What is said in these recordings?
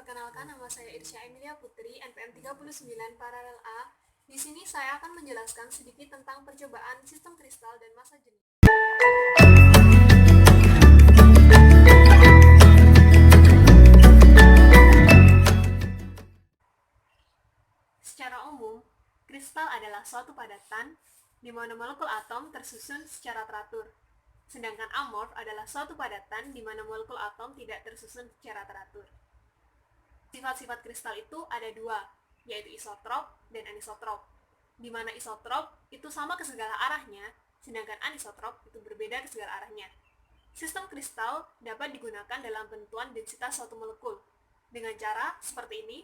Perkenalkan, nama saya Irsya Emilia Putri, NPM 39 Paralel A. Di sini saya akan menjelaskan sedikit tentang percobaan sistem kristal dan massa jenis. Secara umum, kristal adalah suatu padatan di mana molekul atom tersusun secara teratur. Sedangkan amorf adalah suatu padatan di mana molekul atom tidak tersusun secara teratur. Sifat-sifat kristal itu ada dua, yaitu isotrop dan anisotrop. Di mana isotrop itu sama ke segala arahnya, sedangkan anisotrop itu berbeda ke segala arahnya. Sistem kristal dapat digunakan dalam penentuan densitas suatu molekul dengan cara seperti ini.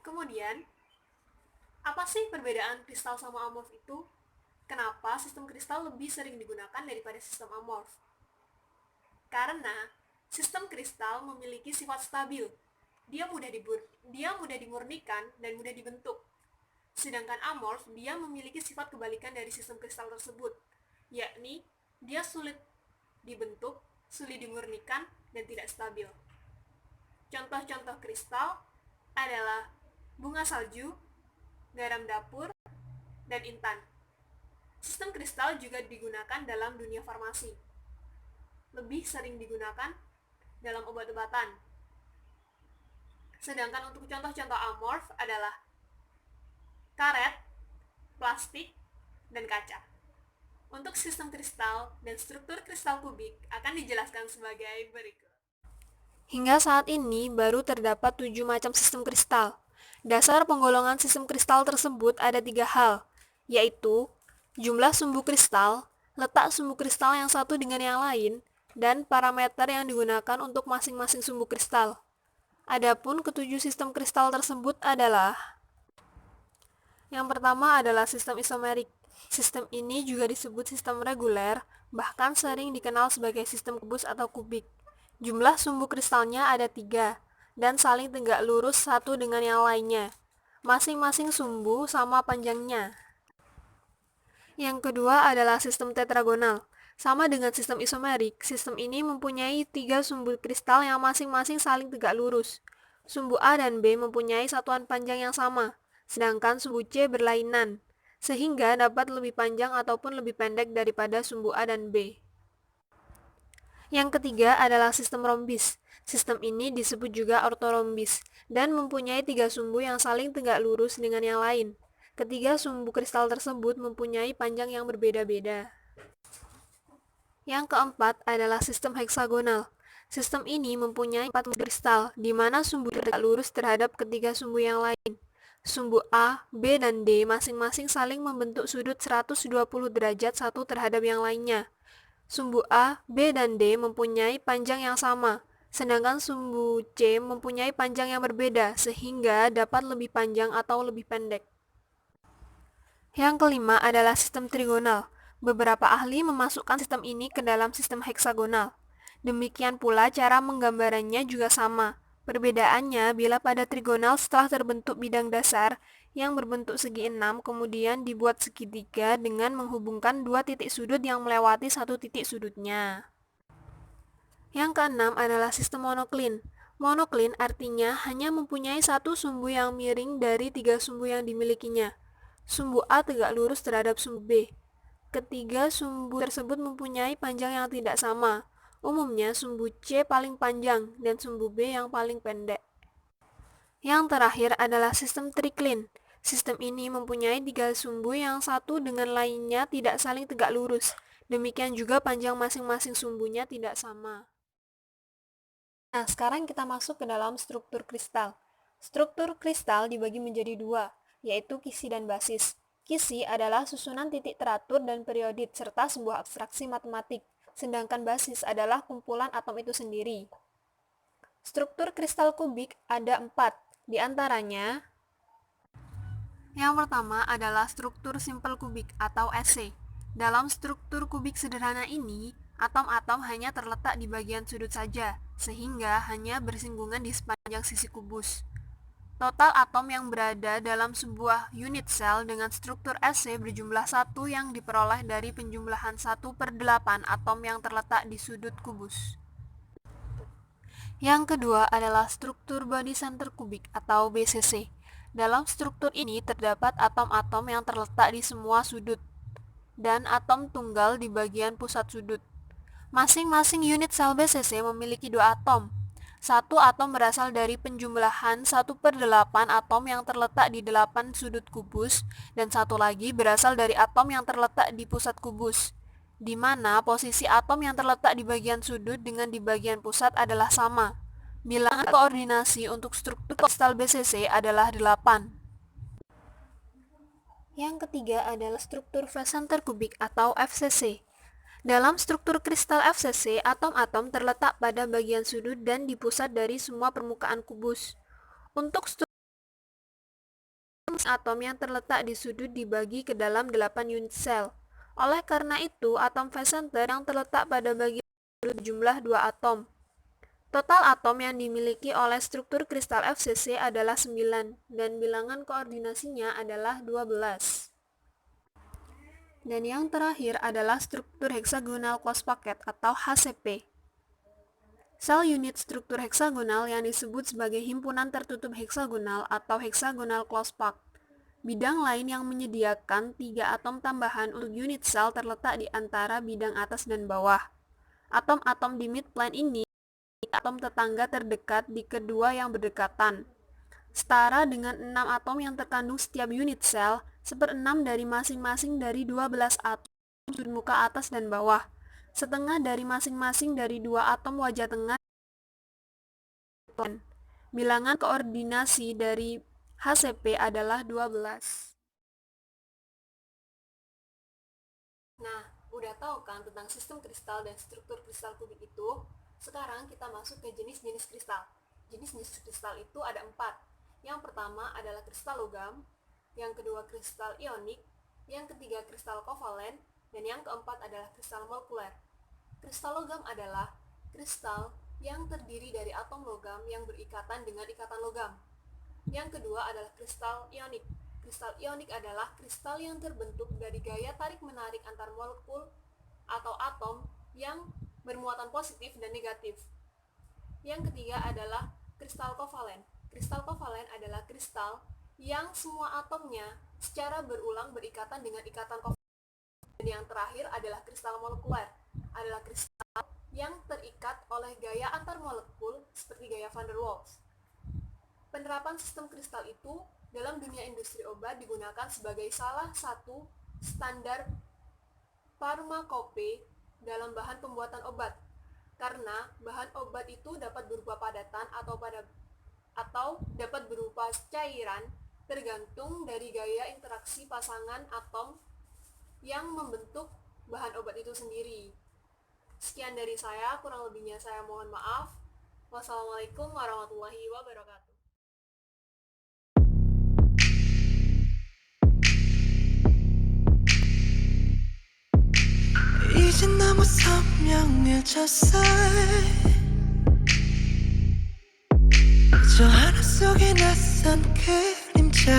Kemudian, apa sih perbedaan kristal sama amorf itu? Kenapa sistem kristal lebih sering digunakan daripada sistem amorf? Karena sistem kristal memiliki sifat stabil. Dia mudah dimurnikan dan mudah dibentuk. Sedangkan amorf, dia memiliki sifat kebalikan dari sistem kristal tersebut, yakni dia sulit dibentuk, sulit dimurnikan, dan tidak stabil. Contoh-contoh kristal adalah bunga salju, garam dapur, dan intan. Sistem kristal juga digunakan dalam dunia farmasi. Lebih sering digunakan dalam obat-obatan. Sedangkan untuk contoh-contoh amorf adalah karet, plastik, dan kaca. Untuk sistem kristal dan struktur kristal kubik akan dijelaskan sebagai berikut. Hingga saat ini baru terdapat 7 macam sistem kristal. Dasar penggolongan sistem kristal tersebut ada 3 hal, yaitu jumlah sumbu kristal, letak sumbu kristal yang satu dengan yang lain, dan parameter yang digunakan untuk masing-masing sumbu kristal. Adapun ketujuh sistem kristal tersebut adalah: yang pertama adalah sistem isomerik. Sistem ini juga disebut sistem reguler, bahkan sering dikenal sebagai sistem kubus atau kubik. Jumlah sumbu kristalnya ada 3, dan saling tegak lurus satu dengan yang lainnya. Masing-masing sumbu sama panjangnya. Yang kedua adalah sistem tetragonal. Sama dengan sistem isomerik, sistem ini mempunyai 3 sumbu kristal yang masing-masing saling tegak lurus. Sumbu A dan B mempunyai satuan panjang yang sama, sedangkan sumbu C berlainan, sehingga dapat lebih panjang ataupun lebih pendek daripada sumbu A dan B. Yang ketiga adalah sistem rombis. Sistem ini disebut juga ortorombis, dan mempunyai 3 sumbu yang saling tegak lurus dengan yang lain. Ketiga sumbu kristal tersebut mempunyai panjang yang berbeda-beda. Yang keempat adalah sistem heksagonal. Sistem ini mempunyai 4 kristal, di mana sumbu tegak lurus terhadap ketiga sumbu yang lain. Sumbu A, B, dan D masing-masing saling membentuk sudut 120 derajat satu terhadap yang lainnya. Sumbu A, B, dan D mempunyai panjang yang sama, sedangkan sumbu C mempunyai panjang yang berbeda, sehingga dapat lebih panjang atau lebih pendek. Yang kelima adalah sistem trigonal. Beberapa ahli memasukkan sistem ini ke dalam sistem heksagonal. Demikian pula cara menggambarannya juga sama. Perbedaannya bila pada trigonal setelah terbentuk bidang dasar yang berbentuk segi 6 kemudian dibuat segitiga dengan menghubungkan 2 titik sudut yang melewati 1 titik sudutnya. Yang keenam adalah sistem monoklin. Monoklin artinya hanya mempunyai 1 sumbu yang miring dari 3 sumbu yang dimilikinya. Sumbu A tegak lurus terhadap sumbu B. Ketiga sumbu tersebut mempunyai panjang yang tidak sama. Umumnya sumbu C paling panjang dan sumbu B yang paling pendek. Yang terakhir adalah sistem triklin. Sistem ini mempunyai 3 sumbu yang satu dengan lainnya tidak saling tegak lurus. Demikian juga panjang masing-masing sumbunya tidak sama. Nah, sekarang kita masuk ke dalam struktur kristal. Struktur kristal dibagi menjadi 2, yaitu kisi dan basis. Kisi adalah susunan titik teratur dan periodik serta sebuah abstraksi matematik, sedangkan basis adalah kumpulan atom itu sendiri. Struktur kristal kubik ada 4, di antaranya yang pertama adalah struktur simpel kubik atau SC. Dalam struktur kubik sederhana ini, atom-atom hanya terletak di bagian sudut saja, sehingga hanya bersinggungan di sepanjang sisi kubus. Total atom yang berada dalam sebuah unit sel dengan struktur SC berjumlah 1 yang diperoleh dari penjumlahan 1/8 atom yang terletak di sudut kubus. Yang kedua adalah struktur body center kubik atau BCC. Dalam struktur ini terdapat atom-atom yang terletak di semua sudut dan atom tunggal di bagian pusat sudut. Masing-masing unit sel BCC memiliki dua atom. Satu atom berasal dari penjumlahan 1/8 atom yang terletak di 8 sudut kubus, dan satu lagi berasal dari atom yang terletak di pusat kubus, di mana posisi atom yang terletak di bagian sudut dengan di bagian pusat adalah sama. Bilangan koordinasi untuk struktur kristal BCC adalah 8. Yang ketiga adalah struktur phase center kubik atau FCC. Dalam struktur kristal FCC, atom-atom terletak pada bagian sudut dan di pusat dari semua permukaan kubus. Untuk struktur atom yang terletak di sudut dibagi ke dalam 8 unit sel. Oleh karena itu, atom phase center yang terletak pada bagian sudut berjumlah 2 atom. Total atom yang dimiliki oleh struktur kristal FCC adalah 9, dan bilangan koordinasinya adalah 12. Dan yang terakhir adalah struktur hexagonal close packet atau HCP. Sel unit struktur heksagonal yang disebut sebagai himpunan tertutup heksagonal atau hexagonal close pack. Bidang lain yang menyediakan 3 atom tambahan untuk unit sel terletak di antara bidang atas dan bawah. Atom-atom di midplane ini atom tetangga terdekat di kedua yang berdekatan. Setara dengan 6 atom yang terkandung setiap unit sel, 1/6 dari masing-masing dari 12 atom sudut muka atas dan bawah, setengah dari masing-masing dari 2 atom wajah tengah. Bilangan koordinasi dari HCP adalah 12. Nah, udah tahu kan tentang sistem kristal dan struktur kristal kubik itu? Sekarang kita masuk ke jenis-jenis kristal. Jenis-jenis kristal itu ada 4. Yang pertama adalah kristal logam, yang kedua kristal ionik, yang ketiga kristal kovalen, dan yang keempat adalah kristal molekuler. Kristal logam adalah kristal yang terdiri dari atom logam yang berikatan dengan ikatan logam. Yang kedua adalah kristal ionik. Kristal ionik adalah kristal yang terbentuk dari gaya tarik-menarik antar molekul atau atom yang bermuatan positif dan negatif. Yang ketiga adalah kristal kovalen. Kristal kovalen adalah kristal yang semua atomnya secara berulang berikatan dengan ikatan kovalen. Dan yang terakhir adalah kristal molekuler. Adalah kristal yang terikat oleh gaya antar molekul seperti gaya van der Waals. Penerapan sistem kristal itu dalam dunia industri obat digunakan sebagai salah satu standar farmakope dalam bahan pembuatan obat. Karena bahan obat itu dapat berupa padatan atau dapat berupa cairan tergantung dari gaya interaksi pasangan atom yang membentuk bahan obat itu sendiri. Sekian dari saya, kurang lebihnya saya mohon maaf. Wassalamualaikum warahmatullahi wabarakatuh. 이제 너무 선명해졌어 저 하늘 속에 낯선 그림자